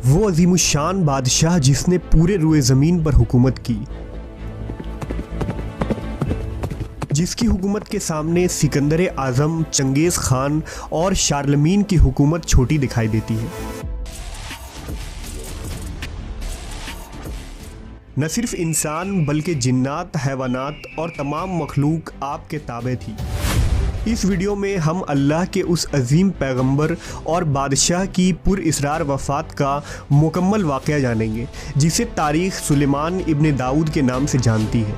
वो अजीमुशान बादशाह जिसने पूरे रुए ज़मीन पर हुकूमत की, जिसकी हुकूमत के सामने सिकंदर आज़म, चंगेज़ खान और शारलमीन की हुकूमत छोटी दिखाई देती है। न सिर्फ इंसान बल्कि जिन्नात, हैवानात और तमाम मखलूक आपके ताबे थी। इस वीडियो में हम अल्लाह के उस अजीम पैगंबर और बादशाह की पुरइसरार वफ़ात का मुकम्मल वाक़या जानेंगे जिसे तारीख़ सुलेमान इब्न दाऊद के नाम से जानती है।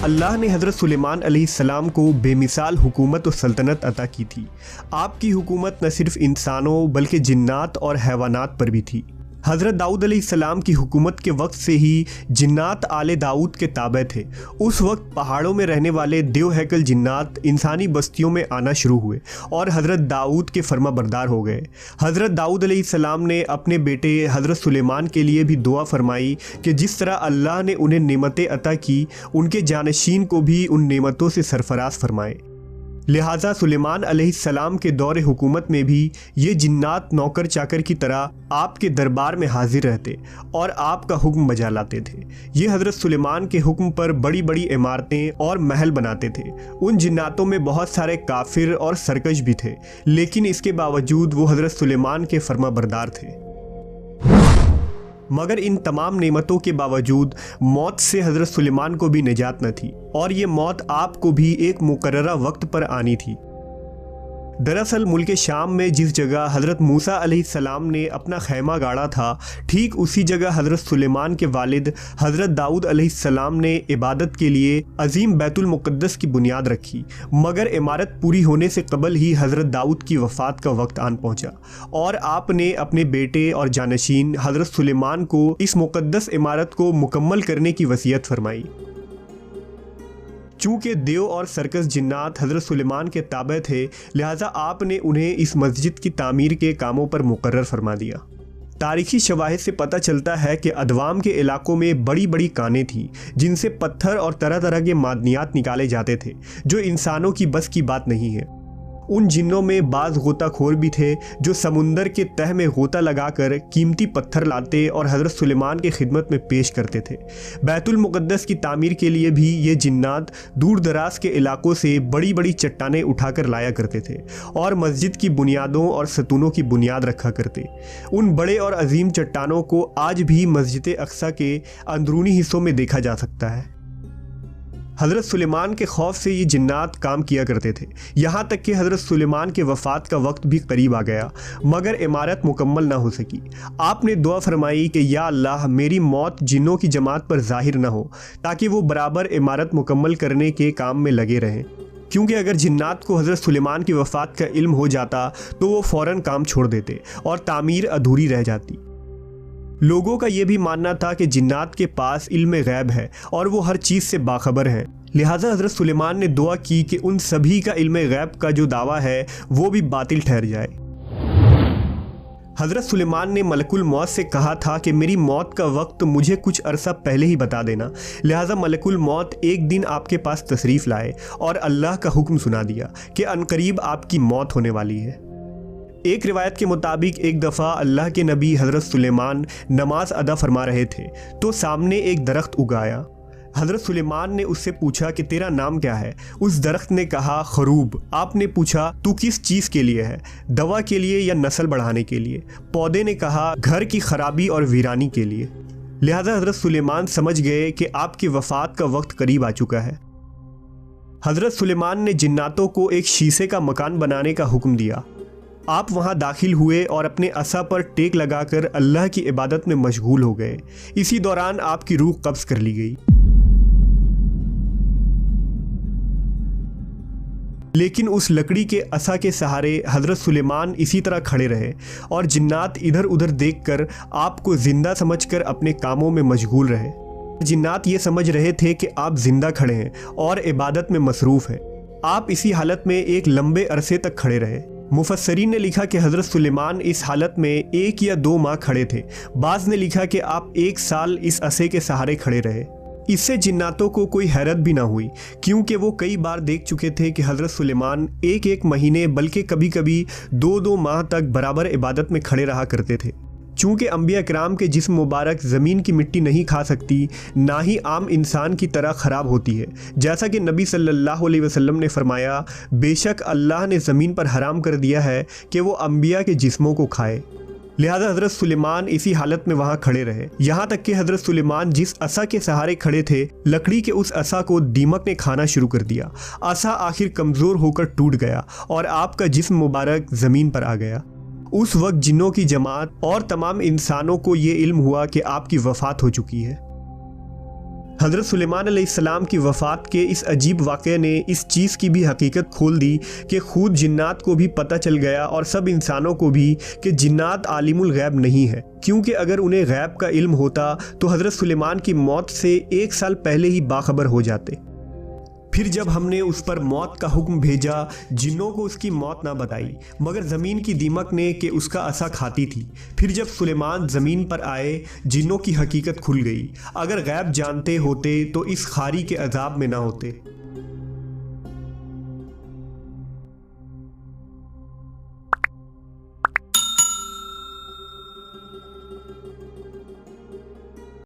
अल्लाह ने हज़रत सुलेमान अलैहिस्सलाम को बेमिसाल हुकूमत और सल्तनत अता की थी। आपकी हुकूमत न सिर्फ इंसानों बल्कि जिन्नात और हैवानात पर भी थी। हज़रत दाऊद अलैहिस्सलाम की हुकूमत के वक्त से ही जिन्नात आले दाऊद के ताबे थे। उस वक्त पहाड़ों में रहने वाले देवहैकल जिन्नात इंसानी बस्तियों में आना शुरू हुए और हज़रत दाऊद के फर्माबरदार हो गए। हज़रत दाऊद अलैहिस्सलाम ने अपने बेटे हज़रत सुलेमान के लिए भी दुआ फरमाई कि जिस तरह अल्लाह ने उन्हें नेमतें अता की, उनके जानशीन को भी उन नेमतों से सरफराज फरमाए। लिहाजा सुलेमान अलैहिस्सलाम के दौर हुकूमत में भी ये जिन्नात नौकर चाकर की तरह आपके दरबार में हाजिर रहते और आपका हुक्म बजा लाते थे। ये हज़रत सुलेमान के हुक्म पर बड़ी बड़ी इमारतें और महल बनाते थे। उन जिन्नातों में बहुत सारे काफिर और सरकश भी थे, लेकिन इसके बावजूद वो हज़रत सुलेमान के फर्माबरदार थे। मगर इन तमाम नेमतों के बावजूद मौत से हज़रत सुलेमान को भी निजात न थी और ये मौत आपको भी एक मुकर्ररा वक्त पर आनी थी। दरअसल मुल्क शाम में जिस जगह हज़रत मूसा अलैहिस्सलाम ने अपना खैमा गाड़ा था, ठीक उसी जगह हज़रत सुलेमान के वालिद हज़रत दाऊद अलैहिस्सलाम ने इबादत के लिए अजीम बैतुल मुक़द्दस की बुनियाद रखी। मगर इमारत पूरी होने से कबल ही हज़रत दाऊद की वफ़ात का वक्त आन पहुंचा और आपने अपने बेटे और जानशीन हज़रत सुलेमान को इस मुक़द्दस इमारत को मुकम्मल करने की वसीयत फरमाई। चूँकि देव और सरकस जिन्नात हज़रत सुलेमान के ताबे थे, लिहाजा आपने उन्हें इस मस्जिद की तामीर के कामों पर मुकर्रर फरमा दिया। तारीखी शवाहिद से पता चलता है कि अदवाम के इलाकों में बड़ी बड़ी कानें थीं जिनसे पत्थर और तरह तरह के मादनियात निकाले जाते थे, जो इंसानों की बस की बात नहीं है। उन जिन्नों में बाज़ गोताखोर भी थे जो समुंदर के तह में गोता लगाकर कीमती पत्थर लाते और हज़रत सुलेमान की खिदमत में पेश करते थे। बैतुल मुक़द्दस की तामीर के लिए भी ये जिन्नात दूर दराज के इलाकों से बड़ी बड़ी चट्टानें उठाकर लाया करते थे और मस्जिद की बुनियादों और सतूनों की बुनियाद रखा करते। उन बड़े और अजीम चट्टानों को आज भी मस्जिद अक्सा के अंदरूनी हिस्सों में देखा जा सकता है। हज़रत सुलेमान के खौफ से ये जिन्नात काम किया करते थे, यहाँ तक कि हज़रत सुलेमान के वफ़ात का वक्त भी करीब आ गया, मगर इमारत मुकम्मल ना हो सकी। आपने दुआ फरमाई कि या अल्लाह, मेरी मौत जिन्नों की जमात पर ज़ाहिर ना हो, ताकि वो बराबर इमारत मुकम्मल करने के काम में लगे रहें। क्योंकि अगर जिन्नात को हज़रत सुलेमान की वफ़ात का इल्म हो जाता तो वो फ़ौरन काम छोड़ देते और तामीर अधूरी रह जाती। लोगों का ये भी मानना था कि जिन्नात के पास इल्म गैब है और वो हर चीज़ से बाखबर हैं। लिहाजा हज़रत सुलेमान ने दुआ की कि उन सभी का इल्म गैब का जो दावा है वो भी बातिल ठहर जाए। हज़रत सुलेमान ने मलकुल मौत से कहा था कि मेरी मौत का वक्त मुझे कुछ अरसा पहले ही बता देना। लिहाजा मलकुल मौत एक दिन आपके पास तशरीफ़ लाए और अल्लाह का हुक्म सुना दिया कि अनकरीब आपकी मौत होने वाली है। एक रिवायत के मुताबिक एक दफ़ा अल्लाह के नबी हज़रत सुलेमान नमाज अदा फरमा रहे थे तो सामने एक दरख्त उगाया। हज़रत सुलेमान ने उससे पूछा कि तेरा नाम क्या है? उस दरख्त ने कहा खरूब। आपने पूछा तू किस चीज़ के लिए है, दवा के लिए या नस्ल बढ़ाने के लिए? पौधे ने कहा घर की खराबी और वीरानी के लिए। लिहाजा हज़रत सुलेमान समझ गए कि आपकी वफ़ात का वक्त करीब आ चुका है। हज़रत सुलेमान ने जिन्नातों को एक शीशे का मकान बनाने का हुक्म दिया। आप वहां दाखिल हुए और अपने असा पर टेक लगाकर अल्लाह की इबादत में मशगूल हो गए। इसी दौरान आपकी रूह कब्ज़ कर ली गई। लेकिन उस लकड़ी के असा के सहारे हज़रत सुलेमान इसी तरह खड़े रहे और जिन्नात इधर उधर देखकर आपको ज़िंदा समझकर अपने कामों में मशगूल रहे। जिन्नात ये समझ रहे थे कि आप ज़िंदा खड़े हैं और इबादत में मसरूफ़ हैं। आप इसी हालत में एक लंबे अरसे तक खड़े रहे। मुफस्सरीन ने लिखा कि हज़रत सुलेमान इस हालत में 1 या 2 माह खड़े थे। बाज़ ने लिखा कि आप 1 साल इस असे के सहारे खड़े रहे। इससे जिन्नातों को कोई हैरत भी ना हुई, क्योंकि वो कई बार देख चुके थे कि हज़रत सुलेमान एक एक महीने बल्कि कभी कभी 2-2 माह तक बराबर इबादत में खड़े रहा करते थे। चूँकि अंबिया किराम के जिस्म मुबारक ज़मीन की मिट्टी नहीं खा सकती, ना ही आम इंसान की तरह ख़राब होती है, जैसा कि नबी सल्लल्लाहु अलैहि वसल्लम ने फरमाया, बेशक अल्लाह ने ज़मीन पर हराम कर दिया है कि वो अंबिया के जिस्मों को खाए। लिहाजा हज़रत सुलेमान इसी हालत में वहाँ खड़े रहे, यहाँ तक कि हज़रत सुलेमान जिस असा के सहारे खड़े थे, लकड़ी के उस असा को दीमक ने खाना शुरू कर दिया। असा आखिर कमज़ोर होकर टूट गया और आपका जिस्म मुबारक ज़मीन पर आ गया। उस वक्त जिन्नों की जमात और तमाम इंसानों को ये इल्म हुआ कि आपकी वफ़ात हो चुकी है। हज़रत सुलेमान अलैहिस्सलाम की वफ़ात के इस अजीब वाक़े ने इस चीज़ की भी हकीकत खोल दी कि खुद जिन्नात को भी पता चल गया और सब इंसानों को भी कि जिन्नात आलिमुल गैब नहीं है, क्योंकि अगर उन्हें गैब का इल्म होता तो हज़रत सुलेमान की मौत से 1 साल पहले ही बाखबर हो जाते। फिर जब हमने उस पर मौत का हुक्म भेजा, जिन्नों को उसकी मौत ना बताई, मगर ज़मीन की दीमक ने कि उसका असा खाती थी। फिर जब सुलेमान ज़मीन पर आए, जिन्नों की हकीकत खुल गई। अगर गैब जानते होते तो इस खारी के अजाब में ना होते।